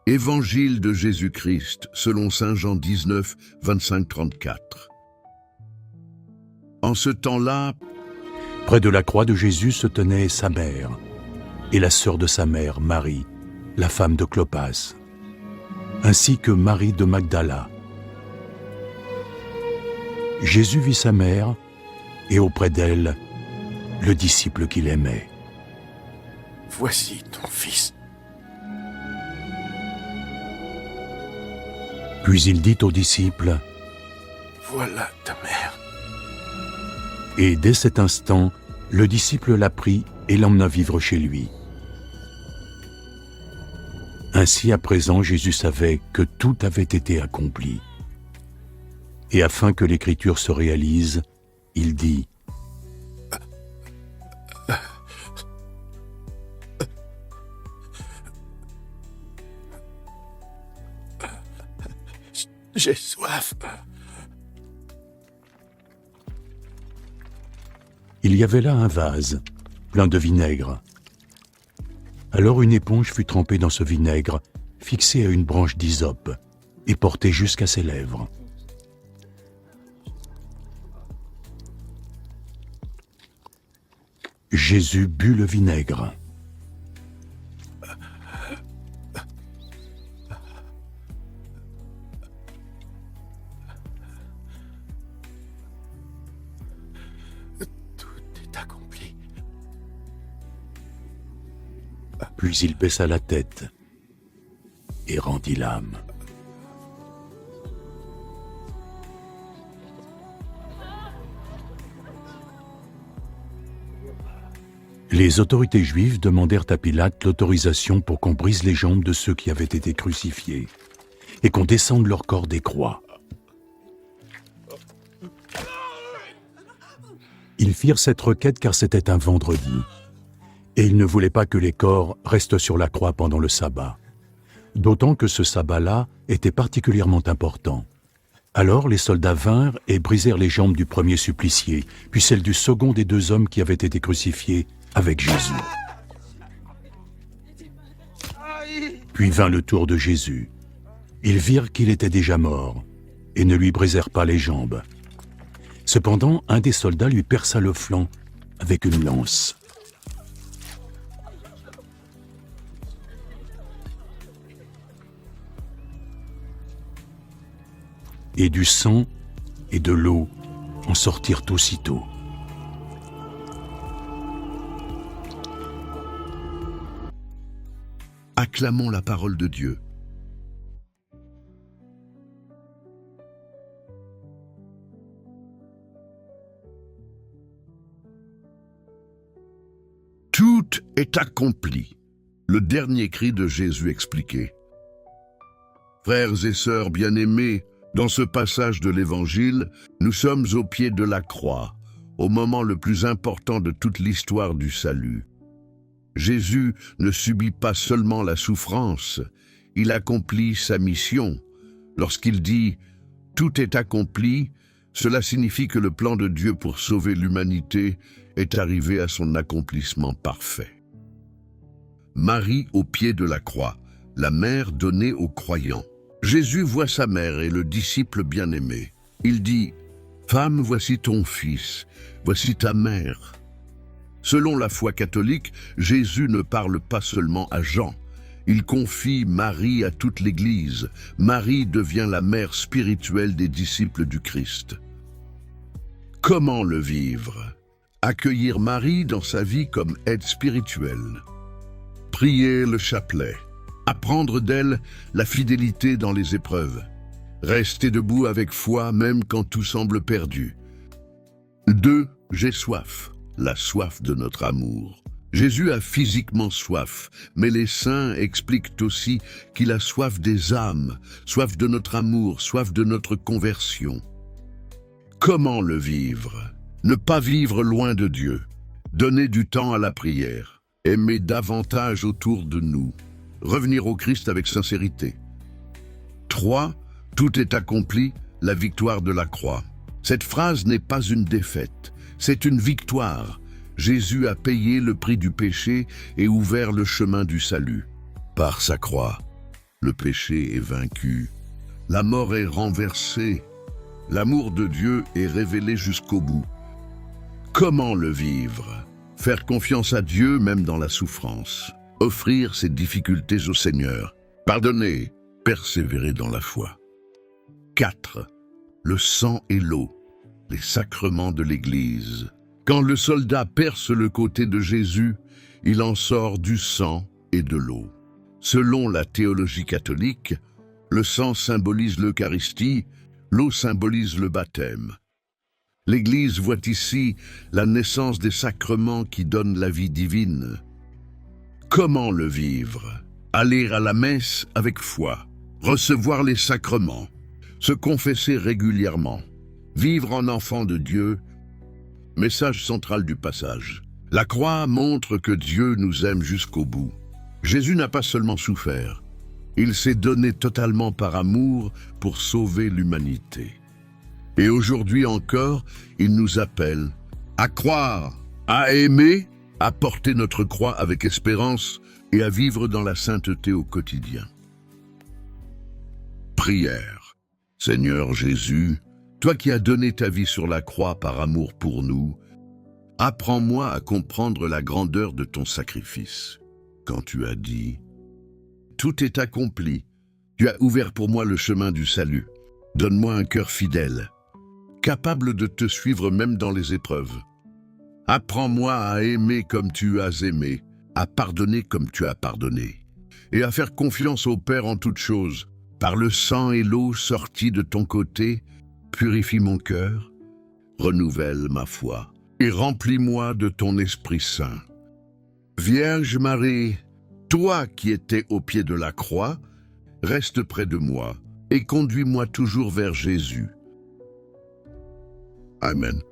Évangile de Jésus-Christ, selon saint Jean 19, 25-34. En ce temps-là, près de la croix de Jésus se tenait sa mère et la sœur de sa mère, Marie, la femme de Clopas, ainsi que Marie de Magdala. Jésus vit sa mère et auprès d'elle, le disciple qu'il aimait. « Voici ton fils. » Puis il dit aux disciples, « Voilà ta mère. » Et dès cet instant, le disciple la prit et l'emmena vivre chez lui. Ainsi à présent Jésus savait que tout avait été accompli. Et afin que l'Écriture se réalise, il dit, « J'ai soif. » Il y avait là un vase, plein de vinaigre. Alors une éponge fut trempée dans ce vinaigre, fixée à une branche d'hysope, et portée jusqu'à ses lèvres. Jésus but le vinaigre. Tout est accompli. Puis il baissa la tête et rendit l'âme. Les autorités juives demandèrent à Pilate l'autorisation pour qu'on brise les jambes de ceux qui avaient été crucifiés et qu'on descende leur corps des croix. Ils firent cette requête car c'était un vendredi, et ils ne voulaient pas que les corps restent sur la croix pendant le sabbat, d'autant que ce sabbat-là était particulièrement important. Alors les soldats vinrent et brisèrent les jambes du premier supplicié, puis celles du second des deux hommes qui avaient été crucifiés avec Jésus. Puis vint le tour de Jésus. Ils virent qu'il était déjà mort et ne lui brisèrent pas les jambes. Cependant, un des soldats lui perça le flanc avec une lance. Et du sang et de l'eau en sortirent aussitôt. acclamons la parole de Dieu. Tout est accompli. Le dernier cri de Jésus expliqué. Frères et sœurs bien-aimés, dans ce passage de l'Évangile, nous sommes au pied de la croix, au moment le plus important de toute l'histoire du salut. Jésus ne subit pas seulement la souffrance, il accomplit sa mission. Lorsqu'il dit « tout est accompli », cela signifie que le plan de Dieu pour sauver l'humanité est arrivé à son accomplissement parfait. Marie au pied de la croix, la mère donnée aux croyants. Jésus voit sa mère et le disciple bien-aimé. Il dit « Femme, voici ton fils, voici ta mère ». Selon la foi catholique, Jésus ne parle pas seulement à Jean. Il confie Marie à toute l'Église. Marie devient la mère spirituelle des disciples du Christ. Comment le vivre? Accueillir Marie dans sa vie comme aide spirituelle. Prier le chapelet. Apprendre d'elle la fidélité dans les épreuves. Rester debout avec foi même quand tout semble perdu. 2. J'ai soif. La soif de notre amour. Jésus a physiquement soif, mais les saints expliquent aussi qu'il a soif des âmes, soif de notre amour, soif de notre conversion. Comment le vivre? Ne pas vivre loin de Dieu. Donner du temps à la prière. Aimer davantage autour de nous. Revenir au Christ avec sincérité. 3. Tout est accompli, la victoire de la croix. Cette phrase n'est pas une défaite, c'est une victoire. Jésus a payé le prix du péché et ouvert le chemin du salut. Par sa croix, Le péché est vaincu. La mort est renversée. L'amour de Dieu est révélé jusqu'au bout. Comment le vivre? Faire confiance à Dieu même dans la souffrance. Offrir ses difficultés au Seigneur. Pardonner. Persévérer dans la foi. 4. Le sang et l'eau. Les sacrements de l'Église. Quand le soldat perce le côté de Jésus, il en sort du sang et de l'eau. Selon la théologie catholique, le sang symbolise l'Eucharistie, l'eau symbolise le baptême. L'Église voit ici la naissance des sacrements qui donnent la vie divine. Comment le vivre? Aller à la messe avec foi, recevoir les sacrements, se confesser régulièrement, vivre en enfant de Dieu. Message central du passage. La croix montre que Dieu nous aime jusqu'au bout. Jésus n'a pas seulement souffert, il s'est donné totalement par amour pour sauver l'humanité. Et aujourd'hui encore, il nous appelle à croire, à aimer, à porter notre croix avec espérance et à vivre dans la sainteté au quotidien. Prière. Seigneur Jésus, toi qui as donné ta vie sur la croix par amour pour nous, apprends-moi à comprendre la grandeur de ton sacrifice. Quand tu as dit « Tout est accompli », tu as ouvert pour moi le chemin du salut. Donne-moi un cœur fidèle, capable de te suivre même dans les épreuves. Apprends-moi à aimer comme tu as aimé, à pardonner comme tu as pardonné, et à faire confiance au Père en toutes choses. Par le sang et l'eau sortis de ton côté, purifie mon cœur, renouvelle ma foi, et remplis-moi de ton Esprit Saint. Vierge Marie, toi qui étais au pied de la croix, reste près de moi et conduis-moi toujours vers Jésus. Amen.